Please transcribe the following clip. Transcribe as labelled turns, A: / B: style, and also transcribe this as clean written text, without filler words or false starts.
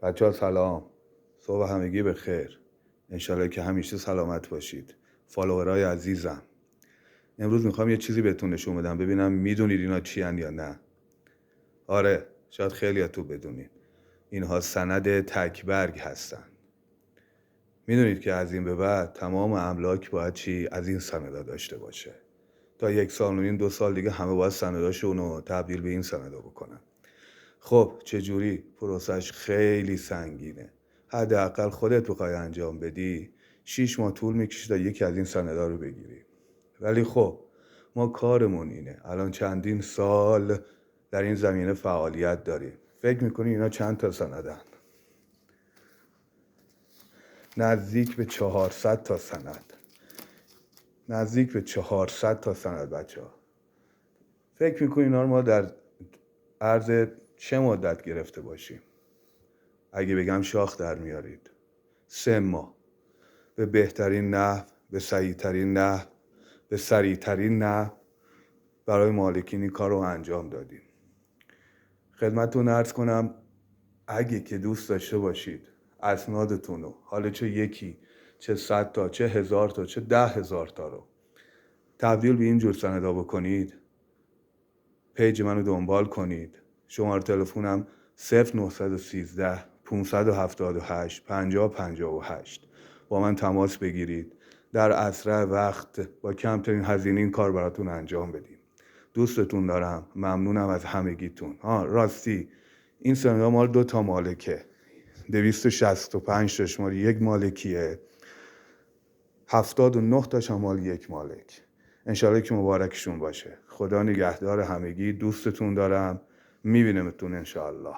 A: بچه ها سلام. صبح همگی به خیر. انشالله که همیشه سلامت باشید. فالوورای عزیزم، امروز میخوام یه چیزی بهتون نشون بدم ببینم میدونید اینا چی هن یا نه. آره، شاید خیلی تو بدونید. اینها سند تکبرگ هستن. میدونید که از این به بعد تمام املاک باید چی از این سندا داشته باشه. تا 1 سال و نیم 2 سال دیگه همه باید سنداشون رو تبدیل به این سندا بکنن. خب چجوری؟ پروسش خیلی سنگینه. حداقل خودت بخوای انجام بدی 6 ماه طول میکشه تا یکی از این سندا رو بگیری. ولی خب ما کارمون اینه. الان چندین سال در این زمینه فعالیت داریم. فکر میکنی اینا چند تا سندن؟ نزدیک به 400 تا سند. نزدیک به 400 تا سند بچه ها. فکر میکنی اینا رو ما در عرض چه مدت گرفته باشیم؟ اگه بگم شاخ در میارید 3 ماه. به بهترین نحو، به سریعترین نحو، به سریعترین نحو برای مالکین این کار رو انجام دادیم. خدمتتون عرض کنم اگه که دوست داشته باشید اسنادتون رو، حالا چه یکی، چه 100 تا، چه 1000 تا، چه 10,000 تا رو تبدیل به این جور سندا بکنید، پیج منو دنبال کنید. شماره تلفنم 0913 578 5058. با من تماس بگیرید. در اسرع وقت با کمترین هزینه این کار براتون انجام بدیم. دوستتون دارم. ممنونم از همگیتون. راستی این سندا مال 2 تا مالکه. 265 تاش مال یک مالکیه. 79 تاش مال یک مالک. انشالله که مبارکشون باشه. خدا نگهدار همگی. دوستتون دارم. میبینمتون انشالله.